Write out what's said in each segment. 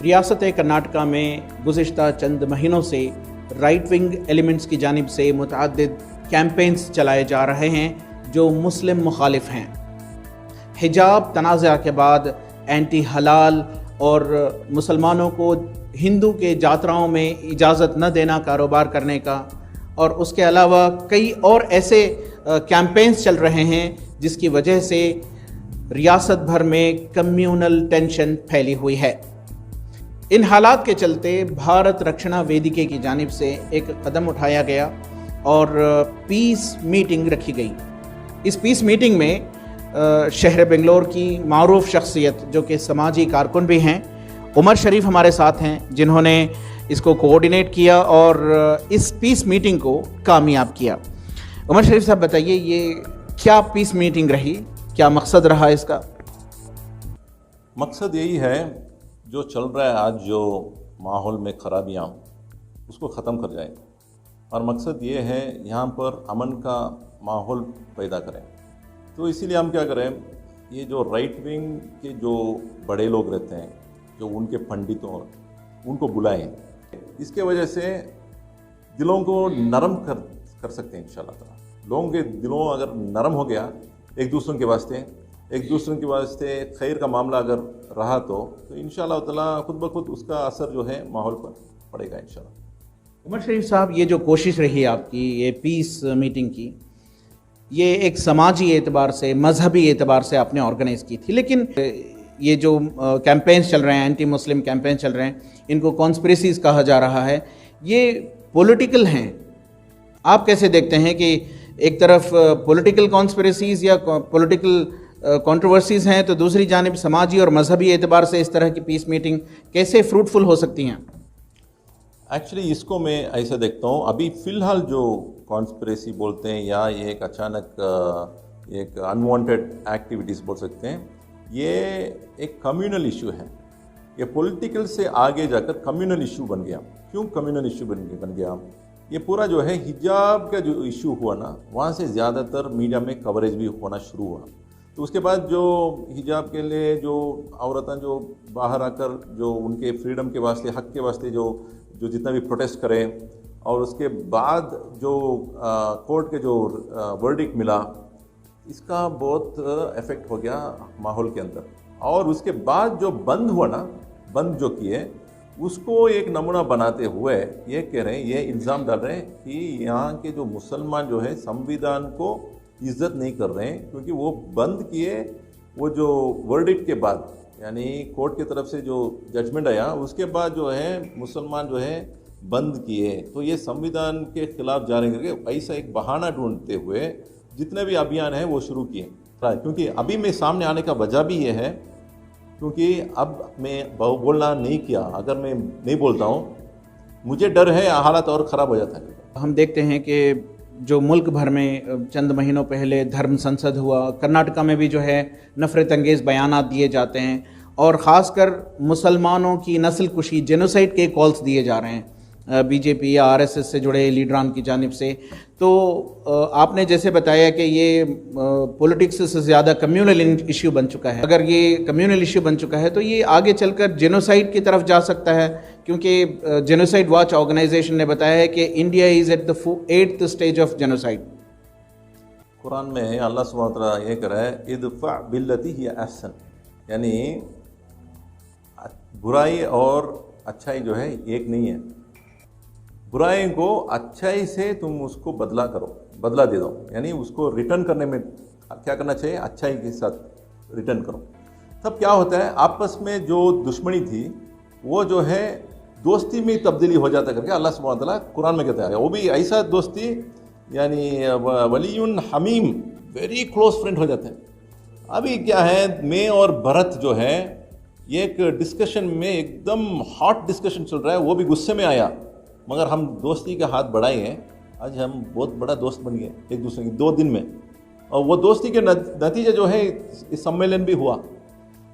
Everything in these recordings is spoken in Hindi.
रियासत कर्नाटका में गुज़िश्ता चंद महीनों से राइट विंग एलिमेंट्स की जानिब से मुतअद्दिद कैंपेन्स चलाए जा रहे हैं जो मुस्लिम मुखालिफ हैं। हिजाब तनाज़ा के बाद एंटी हलाल और मुसलमानों को हिंदू के जातराओं में इजाज़त न देना कारोबार करने का, और उसके अलावा कई और ऐसे कैंपेन्स चल रहे हैं जिसकी वजह से रियासत भर में कम्यूनल टेंशन फैली हुई है। इन हालात के चलते भारत रक्षणा वेदिके की जानिब से एक कदम उठाया गया और पीस मीटिंग रखी गई। इस पीस मीटिंग में शहर बेंगलोर की मारूफ शख्सियत जो कि समाजी कारकुन भी हैं, उमर शरीफ हमारे साथ हैं, जिन्होंने इसको कोऑर्डिनेट किया और इस पीस मीटिंग को कामयाब किया। उमर शरीफ साहब बताइए, ये क्या पीस मीटिंग रही, क्या मकसद रहा इसका? मकसद यही है, जो चल रहा है आज जो माहौल में खराबियाँ, उसको ख़त्म कर जाए, और मकसद ये है यहाँ पर अमन का माहौल पैदा करें। तो इसीलिए हम क्या करें, ये जो राइट विंग के जो बड़े लोग रहते हैं, जो उनके पंडितों, उनको बुलाएं। इसके वजह से दिलों को नरम कर सकते हैं इंशाल्लाह ताला। लोगों के दिलों अगर नरम हो गया एक दूसरों के वास्ते खैर का मामला अगर रहा तो इंशाल्लाह ताला खुद ब खुद उसका असर जो है माहौल पर पड़ेगा इंशाल्लाह। उमर शरीफ साहब, ये जो कोशिश रही आपकी ये पीस मीटिंग की, ये एक समाजी एतबार से, मजहबी एतबार से आपने ऑर्गेनाइज की थी, लेकिन ये जो कैंपेन्स चल रहे हैं, एंटी मुस्लिम कैंपेन चल रहे हैं, इनको कॉन्स्पिरेसीज कहा जा रहा है, ये पॉलिटिकल हैं। आप कैसे देखते हैं कि एक तरफ पॉलिटिकल कॉन्स्पिरेसीज या पॉलिटिकल कंट्रोवर्सीज हैं, तो दूसरी जानिब समाजी और मजहबी एतबार से इस तरह की पीस मीटिंग कैसे फ्रूटफुल हो सकती हैं? एक्चुअली इसको मैं ऐसा देखता हूँ, अभी फ़िलहाल जो कॉन्स्पिरेसी बोलते हैं या ये एक अचानक एक अनवांटेड एक्टिविटीज़ बोल सकते हैं, ये एक कम्युनल इशू है। ये पॉलिटिकल से आगे जाकर कम्युनल इशू बन गया। क्यों कम्युनल इशू बन गया? ये पूरा जो है हिजाब का जो इशू हुआ ना, वहाँ से ज़्यादातर मीडिया में कवरेज भी होना शुरू हुआ। तो उसके बाद जो हिजाब के लिए जो औरतें जो बाहर आकर जो उनके फ्रीडम के वास्ते, हक के वास्ते जो जितना भी प्रोटेस्ट करें, और उसके बाद जो कोर्ट के जो वर्डिक्ट मिला, इसका बहुत इफेक्ट हो गया माहौल के अंदर। और उसके बाद जो बंद हुआ ना, बंद जो किए, उसको एक नमूना बनाते हुए ये कह रहे हैं, ये इल्ज़ाम डाल रहे हैं कि यहाँ के जो मुसलमान जो है संविधान को इज्जत नहीं कर रहे हैं, क्योंकि वो बंद किए वो जो वर्डिक्ट के बाद, यानी कोर्ट की तरफ से जो जजमेंट आया उसके बाद जो है मुसलमान जो है बंद किए, तो ये संविधान के खिलाफ जा रहे हैं करके ऐसा एक बहाना ढूंढते हुए जितने भी अभियान हैं वो शुरू किए। क्योंकि अभी मैं सामने आने का वजह भी ये है, क्योंकि अब मैं बोलना नहीं किया, अगर मैं नहीं बोलता हूँ मुझे डर है हालात और ख़राब हो जाता है। हम देखते हैं कि जो मुल्क भर में चंद महीनों पहले धर्म संसद हुआ, कर्नाटका में भी जो है नफरत अंगेज़ बयानात दिए जाते हैं, और ख़ासकर मुसलमानों की नस्ल कुशी, जेनोसाइड के कॉल्स दिए जा रहे हैं बीजेपी या आरएसएस से जुड़े लीडरान की जानिब से। तो आपने जैसे बताया कि ये पॉलिटिक्स से ज़्यादा कम्युनल इशू बन चुका है। अगर ये कम्युनल इशू बन चुका है तो ये आगे चलकर जेनोसाइड की तरफ जा सकता है, क्योंकि जेनोसाइड वॉच ऑर्गेनाइजेशन ने बताया है कि India is at the 8th stage of genocide. Quran में अल्लाह सुब्हानहू व तआला ये कह रहा है, इदफ़ा बिल्लती हिय अहसन, यानी बुराई और अच्छाई जो है एक नहीं है। बुराई को अच्छाई से तुम उसको बदला दे दो, यानी उसको रिटर्न करने में क्या करना चाहिए, अच्छाई के साथ रिटर्न करो। तब क्या होता है, आपस में जो दुश्मनी थी वो जो है दोस्ती में तब्दीली हो जाता करके अल्लाह सुब्हानहू व तआला कुरान में कहता है। वो भी ऐसा दोस्ती, यानी वलीयुन हमीम, वेरी क्लोज फ्रेंड हो जाते हैं। अभी क्या है, मैं और भरत जो है ये एक डिस्कशन में एकदम हॉट डिस्कशन चल रहा है, वो भी गुस्से में आया, मगर हम दोस्ती का हाथ बढ़ाए हैं, आज हम बहुत बड़ा दोस्त बन गए एक दूसरे की 2 दिन में। और वो दोस्ती के नतीजे जो है इस सम्मेलन भी हुआ।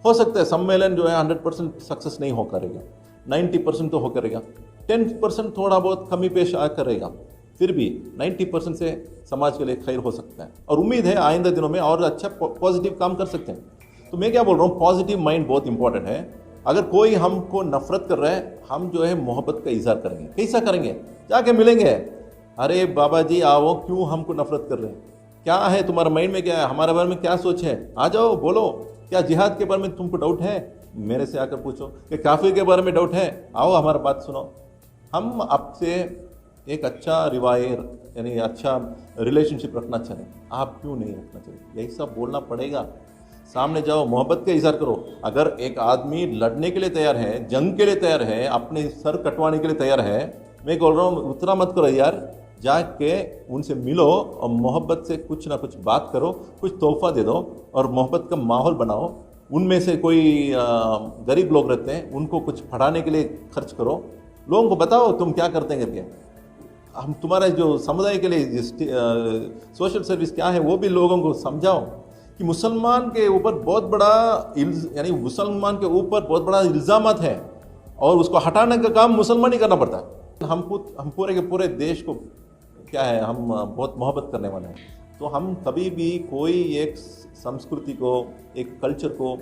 हो सकता है सम्मेलन जो है 100% सक्सेस नहीं हो करेगा, 90% तो हो करेगा, 10% थोड़ा बहुत कमी पेश आ करेगा, फिर भी 90% से समाज के लिए खैर हो सकता है। और उम्मीद है आइंदा दिनों में और अच्छा पॉजिटिव काम कर सकते हैं। तो मैं क्या बोल रहा हूँ, पॉजिटिव माइंड बहुत इंपॉर्टेंट है। अगर कोई हमको नफरत कर रहा है, हम जो है मोहब्बत का इजहार करेंगे। कैसा करेंगे? जाके मिलेंगे, अरे बाबा जी आओ, क्यों हमको नफरत कर रहे हैं, क्या है तुम्हारा माइंड में, क्या है हमारे बारे में क्या सोच है, आ जाओ बोलो, क्या जिहाद के बारे में तुमको डाउट है, मेरे से आकर पूछो, कि काफिर के बारे में डाउट है, आओ हमारा बात सुनो। हम आपसे एक अच्छा रिवायत यानी अच्छा रिलेशनशिप रखना चाहें, आप क्यों नहीं रखना चाहिए, यही सब बोलना पड़ेगा। सामने जाओ, मोहब्बत का इजहार करो। अगर एक आदमी लड़ने के लिए तैयार है, जंग के लिए तैयार है, अपने सर कटवाने के लिए तैयार है, मैं बोल रहा हूँ उतना मत करो यार, जाके उनसे मिलो और मोहब्बत से कुछ ना कुछ बात करो, कुछ तोहफा दे दो और मोहब्बत का माहौल बनाओ। उनमें से कोई गरीब लोग रहते हैं, उनको कुछ पढ़ाने के लिए खर्च करो, लोगों को बताओ तुम क्या करते हैं करके। हम तुम्हारे जो समुदाय के लिए सोशल सर्विस क्या है वो भी लोगों को समझाओ कि मुसलमान के ऊपर बहुत बड़ा यानी मुसलमान के ऊपर बहुत बड़ा इल्ज़ामात है और उसको हटाने का काम मुसलमान ही करना पड़ता है। हम पूरे के पूरे देश को क्या है, हम बहुत मोहब्बत करने वाले हैं, तो हम कभी भी कोई एक संस्कृति को, एक कल्चर को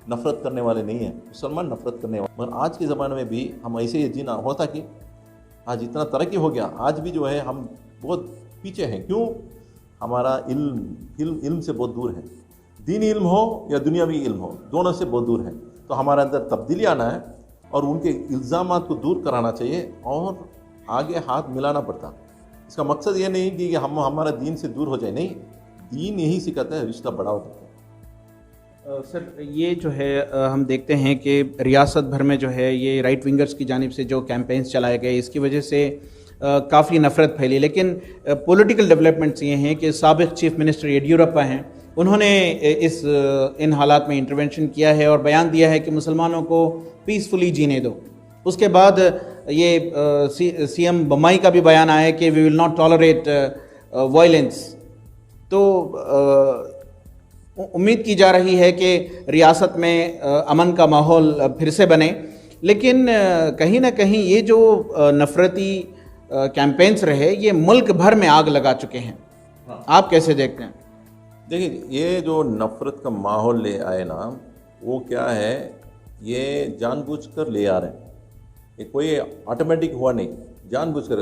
नफरत करने वाले नहीं हैं। मुसलमान नफरत करने वाले, मगर आज के ज़माने में भी हम ऐसे ही जीना होता कि आज इतना तरक्की हो गया, आज भी जो है हम बहुत पीछे हैं। क्यों? हमारा इल्म से बहुत दूर है। दीनी इल्म हो या दुनियावी इल्म हो, दोनों से बहुत दूर है। तो हमारे अंदर तब्दीली आना है और उनके इल्ज़ामात को दूर कराना चाहिए और आगे हाथ मिलाना पड़ता। इसका मकसद ये नहीं कि हम हमारा दीन से दूर हो जाए, नहीं, दीन यही सिखाता है रिश्ता बढ़ाओ। सर ये जो है हम देखते हैं कि रियासत भर में जो है ये राइट विंगर्स की जानिब से जो कैंपेन्स चलाए गए, इसकी वजह से काफ़ी नफ़रत फैली। लेकिन पॉलिटिकल डेवलपमेंट्स ये हैं कि साबिक़ चीफ मिनिस्टर येडियुरप्पा हैं, उन्होंने इन हालात में इंटरवेंशन किया है और बयान दिया है कि मुसलमानों को पीसफुली जीने दो। उसके बाद ये सीएम बम्मई का भी बयान आया कि we will not tolerate violence. तो उम्मीद की जा रही है कि रियासत में अमन का माहौल फिर से बने, लेकिन कहीं ना कहीं ये जो नफरती कैंपेन्स रहे ये मुल्क भर में आग लगा चुके हैं। आप कैसे देखते हैं? देखिए, ये जो नफरत का माहौल ले आए ना, वो क्या है, ये जानबूझकर ले आ रहे हैं। ये कोई ऑटोमेटिक हुआ नहीं, जानबूझकर,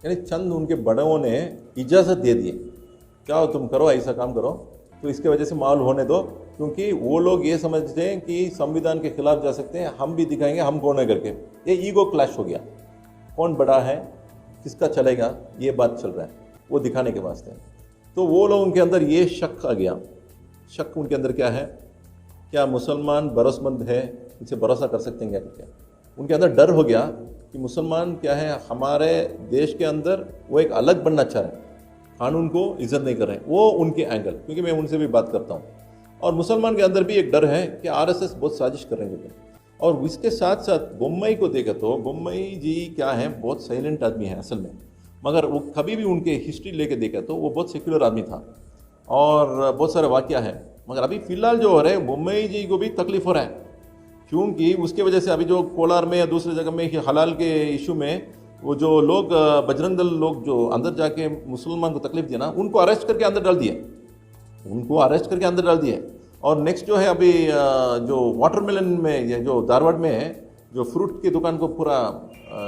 यानी चंद उनके बड़ों ने इजाज़त दे दी, चाहो तुम करो, ऐसा काम करो, तो इसके वजह से माहौल होने दो। क्योंकि वो लोग ये समझते हैं कि संविधान के खिलाफ जा सकते हैं, हम भी दिखाएंगे हम कौन है करके। ये ईगो क्लैश हो गया, कौन बड़ा है, किसका चलेगा, ये बात चल रहा है, वो दिखाने के वास्ते। तो वो लोगों के अंदर ये शक आ गया। शक उनके अंदर क्या है, क्या मुसलमान भरोसेमंद है, इनसे भरोसा कर सकते हैं क्या करके। उनके अंदर डर हो गया कि मुसलमान क्या है, हमारे देश के अंदर वो एक अलग बनना चाह रहे हैं, कानून को इज्जत नहीं कर रहे हैं, वो उनके एंगल। क्योंकि मैं उनसे भी बात करता हूँ, और मुसलमान के अंदर भी एक डर है कि आरएसएस बहुत साजिश कर रहे हैं। और इसके साथ साथ बम्बई को देखा तो बम्बई जी क्या है, बहुत साइलेंट आदमी है असल में, मगर वो कभी भी उनके हिस्ट्री लेके देखा तो वो बहुत सेक्युलर आदमी था और बहुत सारे वाक़या है। मगर अभी फ़िलहाल जो हो रहे हैं, बम्बई जी को भी तकलीफ हो रहा है, क्योंकि उसके वजह से अभी जो कोलार में या दूसरी जगह में हलाल के इशू में वो जो लोग बजरंग दल लोग जो अंदर जाके मुसलमान को तकलीफ दिया ना, उनको अरेस्ट करके अंदर डाल दिया, उनको अरेस्ट करके अंदर डाल दिया। और नेक्स्ट जो है अभी जो वाटरमेलन में, ये जो धारवाड़ में है, जो फ्रूट की दुकान को पूरा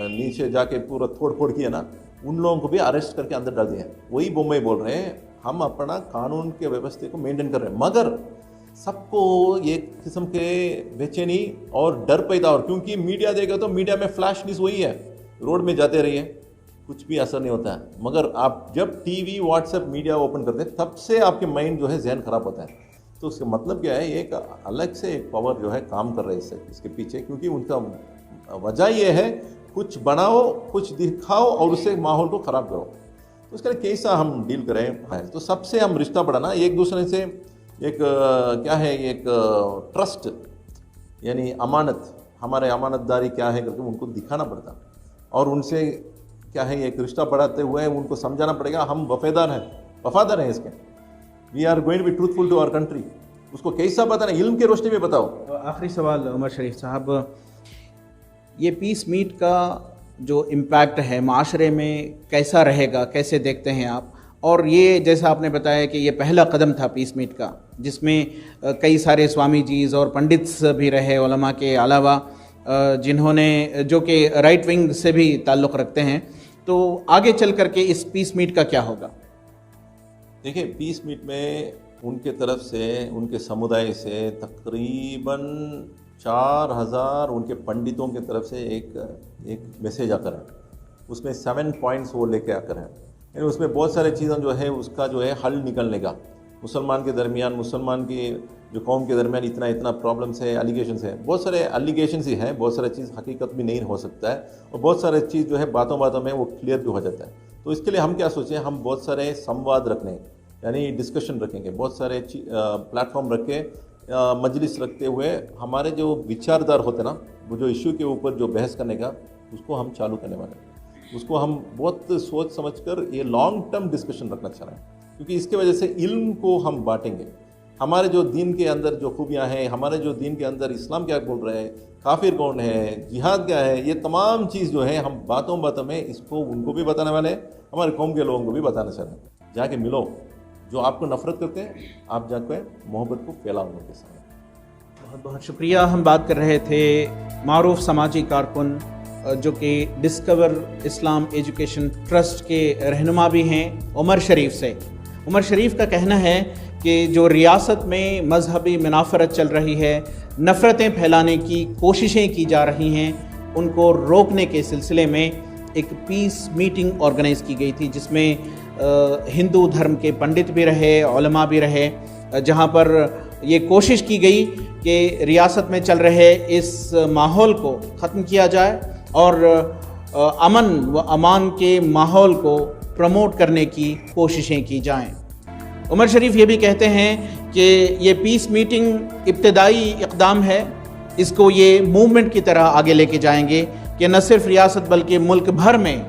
नीचे जाके पूरा तोड़ फोड़ किया ना, उन लोगों को भी अरेस्ट करके अंदर डाल दिया। वही बम्बई बोल रहे हैं हम अपना कानून के व्यवस्था को मेंटेन कर रहे हैं, मगर सबको एक किस्म के बेचैनी और डर पैदा। और क्योंकि मीडिया देगा तो मीडिया में फ्लैश न्यूज़ वही है, रोड में जाते रहिए, कुछ भी असर नहीं होता है। मगर आप जब टीवी व्हाट्सएप मीडिया ओपन करते हैं, तब से आपके माइंड जो है जहन खराब होता है। तो उसका मतलब क्या है, एक अलग से एक पावर जो है काम कर रहे हैं इसके पीछे, क्योंकि उनका वजह ये है कुछ बनाओ, कुछ दिखाओ और उससे माहौल को ख़राब करो। तो उसके लिए कैसा हम डील करें, तो सबसे हम रिश्ता बढ़ाना, एक दूसरे से एक क्या है, एक ट्रस्ट यानी अमानत, हमारे अमानतदारी क्या है करके उनको दिखाना पड़ता, और उनसे क्या है एक रिश्ता बढ़ाते हुए उनको समझाना पड़ेगा हम वफादार हैं इसके, we are going to be truthful to our country. उसको कैसा बताना, इल्म के रोशनी में बताओ। आखिरी सवाल उमर शरीफ साहब, ये पीस मीट का जो इम्पैक्ट है माशरे में कैसा रहेगा, कैसे देखते हैं आप? और ये जैसा आपने बताया कि ये पहला कदम था पीस मीट का, जिसमें कई सारे स्वामी जीज और पंडित्स भी रहे उलमा के अलावा, जिन्होंने जो कि राइट विंग से भी ताल्लुक़ रखते हैं। तो आगे चल करके इस पीस मीट का क्या होगा? देखिए, पीस मीट में उनके तरफ से, उनके समुदाय से तकरीबन 4000 उनके पंडितों की तरफ से एक मैसेज आकर है। उसमें 7 पॉइंट्स वो लेके आकर है, यानी उसमें बहुत सारे चीज़ें जो है उसका जो है हल निकलने का। मुसलमान के दरमियान, मुसलमान की जो कौम के दरमियान इतना प्रॉब्लम्स है, एलिगेशंस है, बहुत सारे एलिगेशंस ही हैं, बहुत सारे चीज़ हकीकत भी नहीं हो सकता है, और बहुत सारे चीज़ जो है बातों बातों में वो क्लियर भी हो जाता है। तो इसके लिए हम क्या सोचें, हम बहुत सारे संवाद रखने, यानी डिस्कशन रखेंगे, बहुत सारे प्लेटफॉर्म रख के मजलिस रखते हुए हमारे जो विचारधार होते ना, वो जो इश्यू के ऊपर जो बहस करने का, उसको हम चालू करने वाले हैं। उसको हम बहुत सोच समझकर ये लॉन्ग टर्म डिस्कशन रखना चाह रहे हैं, क्योंकि इसके वजह से इल्म को हम बांटेंगे। हमारे जो दीन के अंदर जो खूबियाँ हैं, हमारे जो दीन के अंदर इस्लाम क्या बोल रहे हैं, काफिर कौन है, जिहाद क्या है, ये तमाम चीज़ जो है हम बातों बातों में इसको उनको भी बताने वाले हैं, हमारे कौम के लोगों को भी बताना चाह रहे हैं। जाके मिलो, जो आपको नफरत करते हैं आप जाके मोहब्बत को फैलाओ उनके साथ। बहुत बहुत शुक्रिया। हम बात कर रहे थे मारूफ समाजी कारकुन जो कि डिस्कवर इस्लाम एजुकेशन ट्रस्ट के रहनुमा भी हैं, उमर शरीफ से। उमर शरीफ का कहना है कि जो रियासत में मजहबी मुनाफरत चल रही है, नफ़रतें फैलाने की कोशिशें की जा रही हैं, उनको रोकने के सिलसिले में एक पीस मीटिंग ऑर्गेनाइज़ की गई थी, जिसमें हिंदू धर्म के पंडित भी रहे, उलमा भी रहे, जहां पर ये कोशिश की गई कि रियासत में चल रहे इस माहौल को ख़त्म किया जाए और अमन व अमान के माहौल को प्रमोट करने की कोशिशें की जाएं। उमर शरीफ ये भी कहते हैं कि ये पीस मीटिंग इब्तदाई इक़दाम है, इसको ये मूवमेंट की तरह आगे लेके जाएंगे कि न सिर्फ रियासत बल्कि मुल्क भर में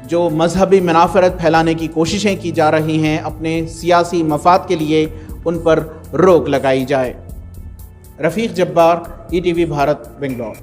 जो मजहबी मुनाफरत फैलाने की कोशिशें की जा रही हैं अपने सियासी मफाद के लिए, उन पर रोक लगाई जाए। रफ़ीक जब्बार, ETV भारत, बेंगलौर।